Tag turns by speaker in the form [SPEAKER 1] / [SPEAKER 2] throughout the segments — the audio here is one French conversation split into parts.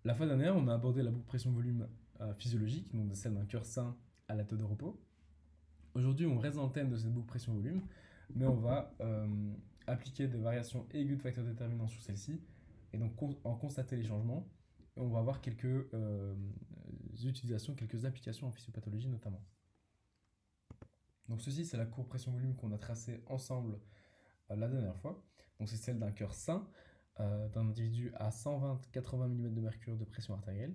[SPEAKER 1] La fois dernière, on a abordé la boucle pression-volume physiologique, donc celle d'un cœur sain à l'état de repos. Aujourd'hui, on reste dans le thème de cette boucle pression-volume, mais on va appliquer des variations aiguës de facteurs déterminants sur celle-ci, et donc en constater les changements. Et on va voir quelques utilisations, quelques applications en physiopathologie notamment. Donc ceci, c'est la courbe pression-volume qu'on a tracée ensemble la dernière fois. Donc c'est celle d'un cœur sain, d'un individu à 120-80 mm de mercure de pression artérielle.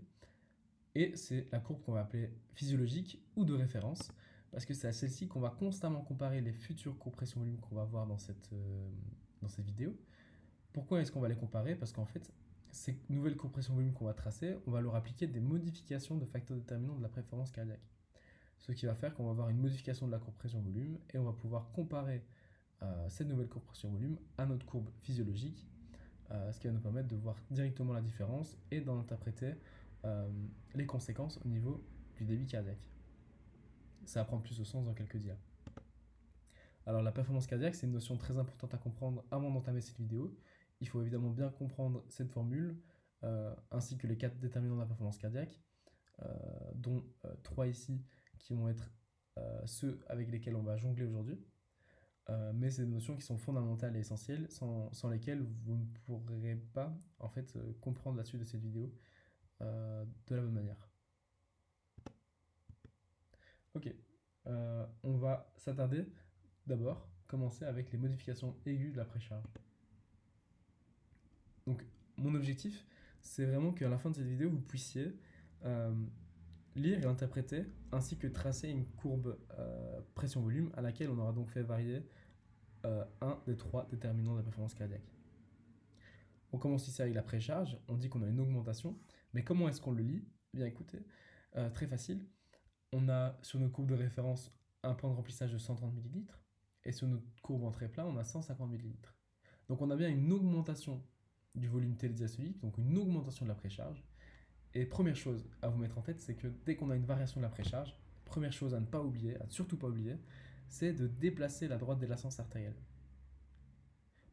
[SPEAKER 1] Et c'est la courbe qu'on va appeler physiologique ou de référence, parce que c'est à celle-ci qu'on va constamment comparer les futures courbes pression-volume qu'on va voir dans cette vidéo. Pourquoi est-ce qu'on va les comparer? Parce qu'en fait, ces nouvelles courbes pression-volume qu'on va tracer, on va leur appliquer des modifications de facteurs déterminants de la performance cardiaque. Ce qui va faire qu'on va avoir une modification de la courbe pression-volume et on va pouvoir comparer cette nouvelle courbe pression-volume à notre courbe physiologique, ce qui va nous permettre de voir directement la différence et d'en interpréter les conséquences au niveau du débit cardiaque. Ça va prendre plus de sens dans quelques dias. Alors la performance cardiaque, c'est une notion très importante à comprendre avant d'entamer cette vidéo. Il faut évidemment bien comprendre cette formule, ainsi que les 4 déterminants de la performance cardiaque, dont 3 ici qui vont être ceux avec lesquels on va jongler aujourd'hui. Mais c'est des notions qui sont fondamentales et essentielles, sans lesquelles vous ne pourrez pas en fait, comprendre la suite de cette vidéo de la même manière. Ok, on va s'attarder d'abord, commencer avec les modifications aiguës de la précharge. Donc mon objectif, c'est vraiment qu'à la fin de cette vidéo, vous puissiez lire et interpréter, ainsi que tracer une courbe pression-volume à laquelle on aura donc fait varier un des 3 déterminants de la performance cardiaque. On commence ici avec la précharge, on dit qu'on a une augmentation, mais comment est-ce qu'on le lit? Eh bien écoutez, très facile, on a sur notre courbe de référence un point de remplissage de 130 ml, et sur notre courbe entrée plat, on a 150 ml. Donc on a bien une augmentation du volume télédiastolique, donc une augmentation de la précharge. Et première chose à vous mettre en tête, c'est que dès qu'on a une variation de la précharge, première chose à ne pas oublier, à surtout pas oublier, c'est de déplacer la droite délassance artérielle.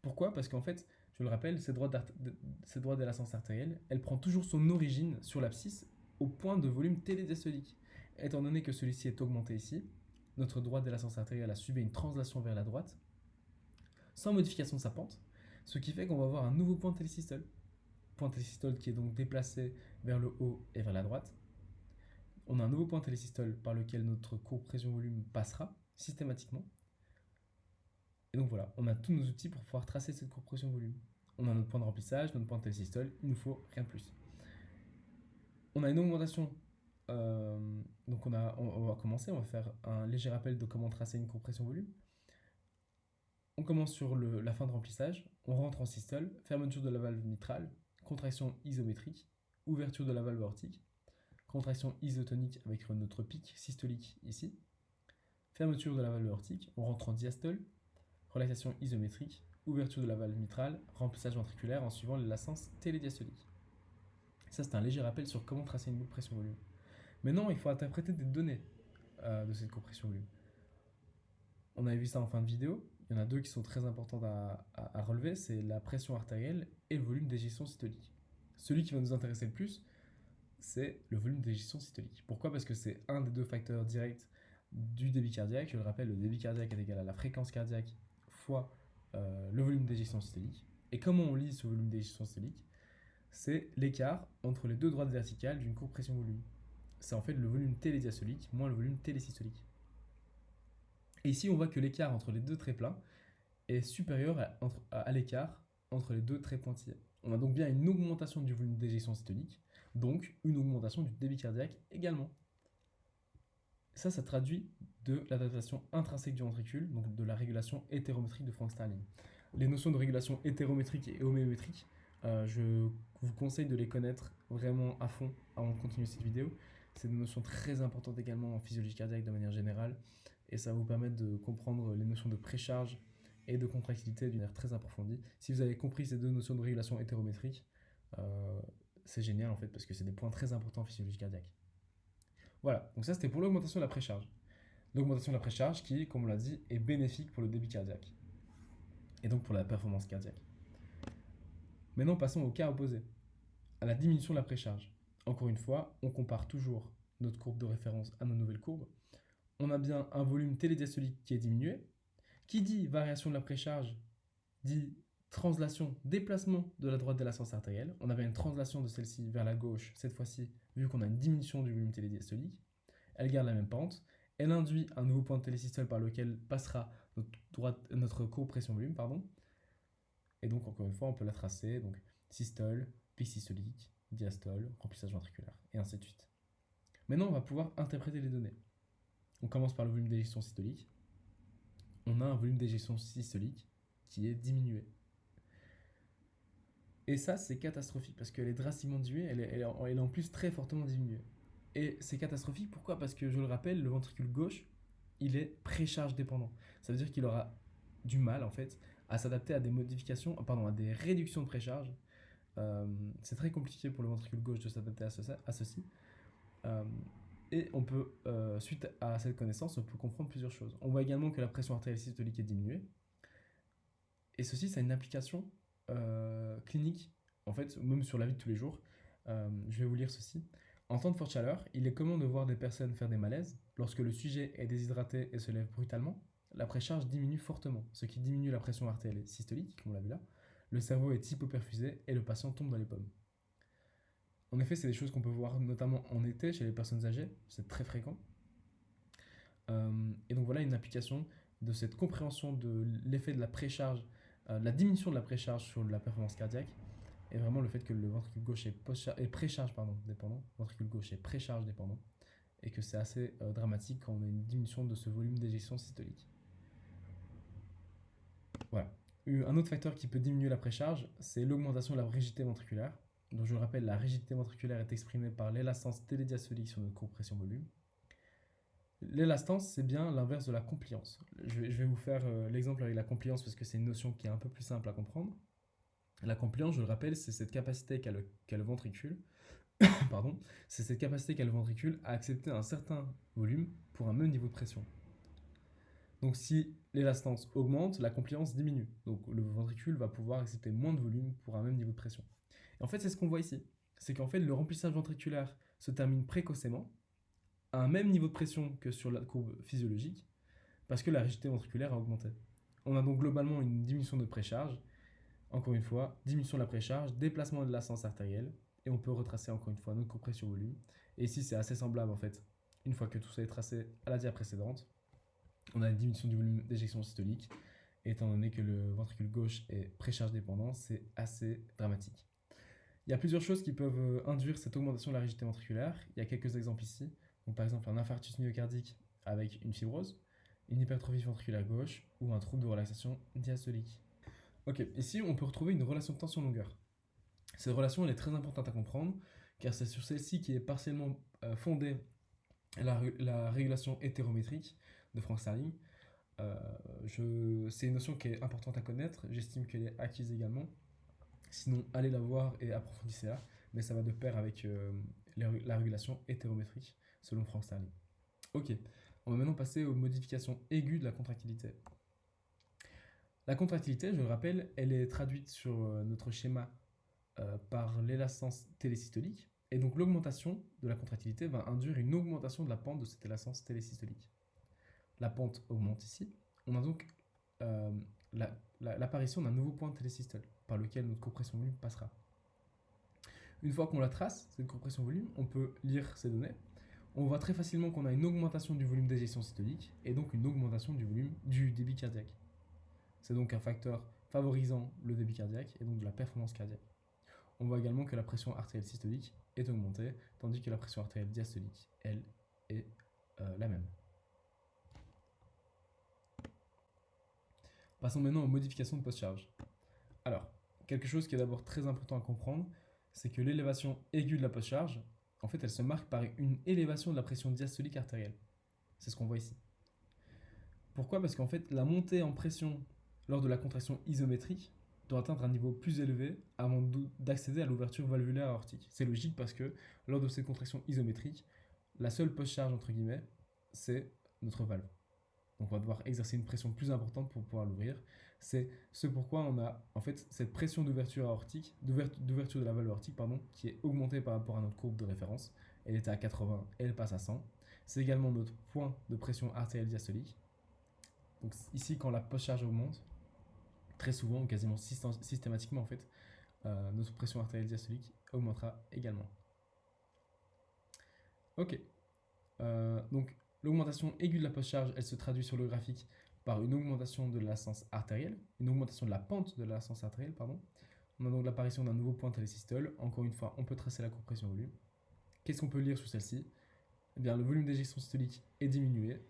[SPEAKER 1] Pourquoi? Parce qu'en fait, je le rappelle, cette droite délassance artérielle, elle prend toujours son origine sur l'abscisse au point de volume télédiastolique. Étant donné que celui-ci est augmenté ici, notre droite délassance artérielle a subi une translation vers la droite, sans modification de sa pente, ce qui fait qu'on va avoir un nouveau point de télésystole. Point de télésystole qui est donc déplacé vers le haut et vers la droite. On a un nouveau point de télésystole par lequel notre courbe pression-volume passera systématiquement. Et donc voilà, on a tous nos outils pour pouvoir tracer cette courbe pression-volume. On a notre point de remplissage, notre point de télésystole, il nous faut rien de plus. On a une augmentation, donc on va commencer, on va faire un léger rappel de comment tracer une courbe pression-volume. On commence sur la fin de remplissage, on rentre en systole, fermeture de la valve mitrale, contraction isométrique, ouverture de la valve aortique, contraction isotonique avec notre pic systolique ici, fermeture de la valve aortique, on rentre en diastole, relaxation isométrique, ouverture de la valve mitrale, remplissage ventriculaire en suivant l'essence télédiastolique. Ça, c'est un léger rappel sur comment tracer une boucle pression-volume. Maintenant, il faut interpréter des données de cette courbe pression-volume. On avait vu ça en fin de vidéo. Il y en a 2 qui sont très importantes à relever, c'est la pression artérielle et le volume d'éjection systolique. Celui qui va nous intéresser le plus, c'est le volume d'éjection systolique. Pourquoi? Parce que c'est un des 2 facteurs directs du débit cardiaque. Je le rappelle, le débit cardiaque est égal à la fréquence cardiaque fois le volume d'éjection systolique. Et comment on lit ce volume d'éjection systolique? C'est l'écart entre les 2 droites verticales d'une courbe pression-volume. C'est en fait le volume télédiastolique moins le volume télésystolique. Et ici, on voit que l'écart entre les 2 traits plats est supérieur à l'écart entre les 2 traits pointillés. On a donc bien une augmentation du volume d'éjection systolique, donc une augmentation du débit cardiaque également. Ça traduit de l'adaptation intrinsèque du ventricule, donc de la régulation hétérométrique de Frank-Starling. Les notions de régulation hétérométrique et homéométrique, je vous conseille de les connaître vraiment à fond avant de continuer cette vidéo. C'est des notions très importantes également en physiologie cardiaque de manière générale, et ça va vous permettre de comprendre les notions de précharge et de contractilité d'une manière très approfondie. Si vous avez compris ces 2 notions de régulation hétérométrique, c'est génial en fait, parce que c'est des points très importants en physiologie cardiaque. Voilà, donc ça c'était pour l'augmentation de la précharge. L'augmentation de la précharge qui, comme on l'a dit, est bénéfique pour le débit cardiaque et donc pour la performance cardiaque. Maintenant passons au cas opposé. à la diminution de la précharge. Encore une fois, on compare toujours notre courbe de référence à nos nouvelles courbes. On a bien un volume télédiastolique qui est diminué. Qui dit variation de la précharge dit translation, déplacement de la droite de la sens artérielle. On avait une translation de celle-ci vers la gauche, cette fois-ci, vu qu'on a une diminution du volume télédiastolique. Elle garde la même pente. Elle induit un nouveau point de télésystole par lequel passera notre courbe pression-volume. Et donc, encore une fois, on peut la tracer. Donc, systole, pic systolique, diastole, remplissage ventriculaire, et ainsi de suite. Maintenant, on va pouvoir interpréter les données. On commence par le volume d'éjection systolique. On a un volume d'éjection systolique qui est diminué. Et ça, c'est catastrophique parce qu'elle est drastiquement diminuée, elle est en plus très fortement diminuée. Et c'est catastrophique, pourquoi? Parce que, je le rappelle, le ventricule gauche, il est précharge dépendant. Ça veut dire qu'il aura du mal, en fait, à s'adapter à des modifications, à des réductions de précharge. C'est très compliqué pour le ventricule gauche de s'adapter à ceci. Et on peut, suite à cette connaissance, on peut comprendre plusieurs choses. On voit également que la pression artérielle systolique est diminuée. Et ceci, ça a une application clinique, en fait, même sur la vie de tous les jours. Je vais vous lire ceci. En temps de forte chaleur, il est commun de voir des personnes faire des malaises. Lorsque le sujet est déshydraté et se lève brutalement, la précharge diminue fortement, ce qui diminue la pression artérielle systolique, comme on l'a vu là. Le cerveau est hypoperfusé et le patient tombe dans les pommes. En effet, c'est des choses qu'on peut voir notamment en été chez les personnes âgées, c'est très fréquent. Et donc voilà une application de cette compréhension de l'effet de la précharge, la diminution de la précharge sur la performance cardiaque, et vraiment le fait que le ventricule gauche est précharge dépendant, ventricule gauche est précharge dépendant, et que c'est assez dramatique quand on a une diminution de ce volume d'éjection systolique. Voilà. Un autre facteur qui peut diminuer la précharge, c'est l'augmentation de la rigidité ventriculaire. Donc je le rappelle, la rigidité ventriculaire est exprimée par l'élastance télédiastolique sur notre courbe pression-volume. L'élastance, c'est bien l'inverse de la compliance. Je vais vous faire l'exemple avec la compliance parce que c'est une notion qui est un peu plus simple à comprendre. La compliance, je le rappelle, c'est cette capacité qu'a le ventricule c'est cette capacité qu'a le ventricule à accepter un certain volume pour un même niveau de pression. Donc si l'élastance augmente, la compliance diminue. Donc le ventricule va pouvoir accepter moins de volume pour un même niveau de pression. Et en fait, c'est ce qu'on voit ici. C'est qu'en fait, le remplissage ventriculaire se termine précocement, à un même niveau de pression que sur la courbe physiologique, parce que la rigidité ventriculaire a augmenté. On a donc globalement une diminution de précharge, encore une fois, diminution de la précharge, déplacement de la sens artérielle, et on peut retracer encore une fois notre courbe pression-volume. Et ici, c'est assez semblable en fait, une fois que tout ça est tracé à la dia précédente. On a une diminution du volume d'éjection systolique, et étant donné que le ventricule gauche est précharge dépendant, c'est assez dramatique. Il y a plusieurs choses qui peuvent induire cette augmentation de la rigidité ventriculaire. Il y a quelques exemples ici. Donc, par exemple, un infarctus myocardique avec une fibrose, une hypertrophie ventriculaire gauche ou un trouble de relaxation diastolique. Ok, ici on peut retrouver une relation de tension-longueur. Cette relation elle est très importante à comprendre car c'est sur celle-ci qui est partiellement fondée la régulation hétérométrique de Frank Starling. C'est une notion qui est importante à connaître, j'estime qu'elle est acquise également. Sinon, allez la voir et approfondissez-la, mais ça va de pair avec la régulation hétérométrique selon Frank Starling. Ok, on va maintenant passer aux modifications aiguës de la contractilité. La contractilité, je le rappelle, elle est traduite sur notre schéma par l'élastance télésystolique, et donc l'augmentation de la contractilité va induire une augmentation de la pente de cette élastance télésystolique. La pente augmente ici, on a donc l'apparition d'un nouveau point de télésystole par lequel notre compression volume passera. Une fois qu'on la trace, cette compression volume, on peut lire ces données. On voit très facilement qu'on a une augmentation du volume d'éjection systolique et donc une augmentation du volume du débit cardiaque. C'est donc un facteur favorisant le débit cardiaque et donc de la performance cardiaque. On voit également que la pression artérielle systolique est augmentée, tandis que la pression artérielle diastolique, elle, est la même. Passons maintenant aux modifications de post-charge. Alors, quelque chose qui est d'abord très important à comprendre, c'est que l'élévation aiguë de la post-charge, en fait, elle se marque par une élévation de la pression diastolique artérielle. C'est ce qu'on voit ici. Pourquoi? Parce qu'en fait, la montée en pression lors de la contraction isométrique doit atteindre un niveau plus élevé avant d'accéder à l'ouverture valvulaire aortique. C'est logique parce que lors de ces contractions isométriques, la seule post-charge, entre guillemets, c'est notre valve. Donc on va devoir exercer une pression plus importante pour pouvoir l'ouvrir. C'est ce pourquoi on a en fait cette pression d'ouverture aortique, d'ouverture de la valve aortique, pardon, qui est augmentée par rapport à notre courbe de référence. Elle était à 80 et elle passe à 100. C'est également notre point de pression artérielle diastolique. Donc ici, quand la post-charge augmente, très souvent, ou quasiment systématiquement en fait, notre pression artérielle diastolique augmentera également. Ok, donc l'augmentation aiguë de la post-charge, elle se traduit sur le graphique par une augmentation de l'ascens artérielle, une augmentation de la pente de l'ascens artérielle, pardon. On a donc l'apparition d'un nouveau point télésystole. Encore une fois, on peut tracer la courbe pression-volume. Qu'est-ce qu'on peut lire sur celle-ci? Eh bien, le volume d'éjection systolique est diminué,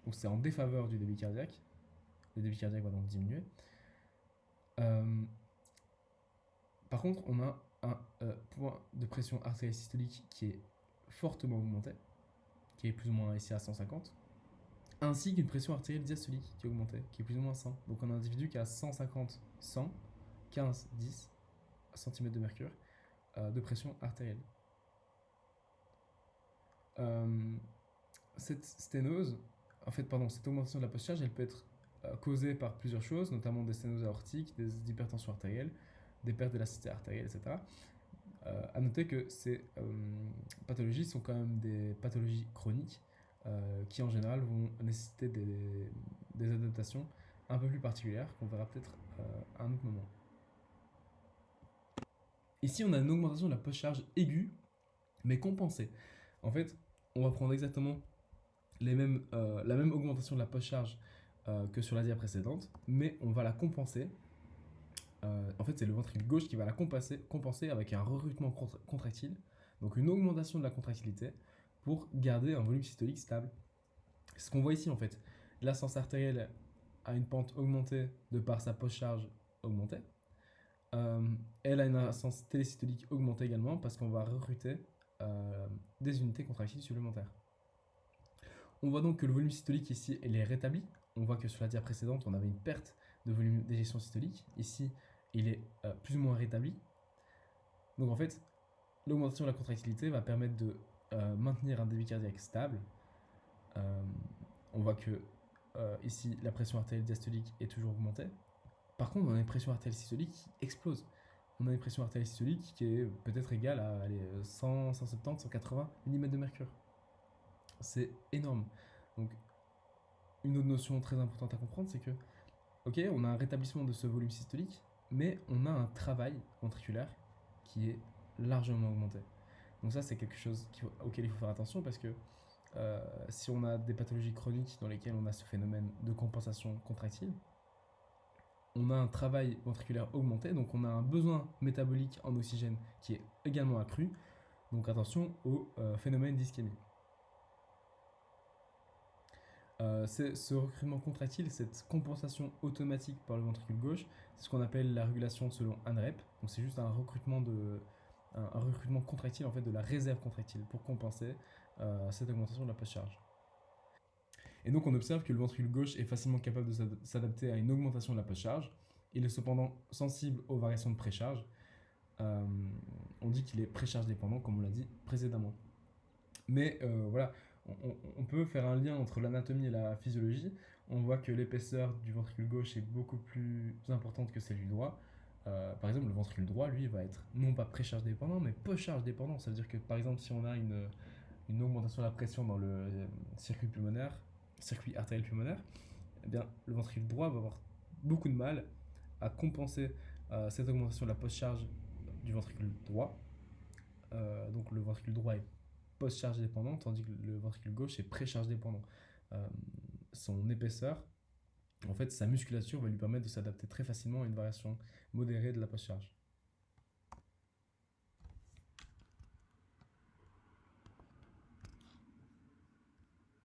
[SPEAKER 1] donc c'est en défaveur du débit cardiaque. Le débit cardiaque va donc diminuer. Par contre, on a un point de pression artérielle systolique qui est fortement augmenté, qui est plus ou moins ici à 150, ainsi qu'une pression artérielle diastolique qui est augmentée, qui est plus ou moins 100. Donc on a un individu qui a 150, 100, 15, 10 cm de mercure de pression artérielle. Cette sténose, cette augmentation de la post-charge, elle peut être causée par plusieurs choses, notamment des sténoses aortiques, des hypertensions artérielles, des pertes d'élasticité artérielle, etc. À noter que ces pathologies sont quand même des pathologies chroniques qui en général vont nécessiter des adaptations un peu plus particulières qu'on verra peut-être à un autre moment. Ici, on a une augmentation de la post-charge aiguë, mais compensée. En fait, on va prendre exactement la même augmentation de la post-charge que sur la dia précédente, mais on va la compenser. En fait, c'est le ventricule gauche qui va la compenser avec un recrutement contractile, donc une augmentation de la contractilité pour garder un volume systolique stable. C'est ce qu'on voit ici en fait. L'ascens artérielle a une pente augmentée de par sa post-charge augmentée. Elle a une ascens télésystolique augmentée également parce qu'on va recruter des unités contractiles supplémentaires. On voit donc que le volume systolique ici, il est rétabli. On voit que sur la dia précédente, on avait une perte de volume d'éjection systolique. Ici, il est plus ou moins rétabli. Donc en fait, l'augmentation de la contractilité va permettre de maintenir un débit cardiaque stable. On voit que ici, la pression artérielle diastolique est toujours augmentée. Par contre, on a une pression artérielle systolique qui explose. On a une pression artérielle systolique qui est peut-être égale à 100, 170, 180 mm de mercure. C'est énorme. Donc, une autre notion très importante à comprendre, c'est que, ok, on a un rétablissement de ce volume systolique, mais on a un travail ventriculaire qui est largement augmenté. Donc ça, c'est quelque chose auquel il faut faire attention parce que si on a des pathologies chroniques dans lesquelles on a ce phénomène de compensation contractile, on a un travail ventriculaire augmenté, donc on a un besoin métabolique en oxygène qui est également accru. Donc attention au phénomène d'ischémie. C'est ce recrutement contractile, cette compensation automatique par le ventricule gauche, c'est ce qu'on appelle la régulation selon ANREP. Donc c'est juste un recrutement contractile en fait de la réserve contractile pour compenser cette augmentation de la post-charge. Et donc on observe que le ventricule gauche est facilement capable de s'adapter à une augmentation de la post-charge. Il est cependant sensible aux variations de précharge. On dit qu'il est précharge dépendant, comme on l'a dit précédemment. Mais voilà, on peut faire un lien entre l'anatomie et la physiologie. On voit que l'épaisseur du ventricule gauche est beaucoup plus importante que celle du droit. Par exemple, le ventricule droit, lui, va être non pas précharge dépendant, mais post-charge dépendant. Ça veut dire que, par exemple, si on a une augmentation de la pression dans le circuit artériel pulmonaire, eh bien, le ventricule droit va avoir beaucoup de mal à compenser cette augmentation de la post-charge du ventricule droit. Donc le ventricule droit est post-charge dépendant, tandis que le ventricule gauche est pré-charge dépendant. Son épaisseur, en fait, sa musculature va lui permettre de s'adapter très facilement à une variation modérée de la post-charge.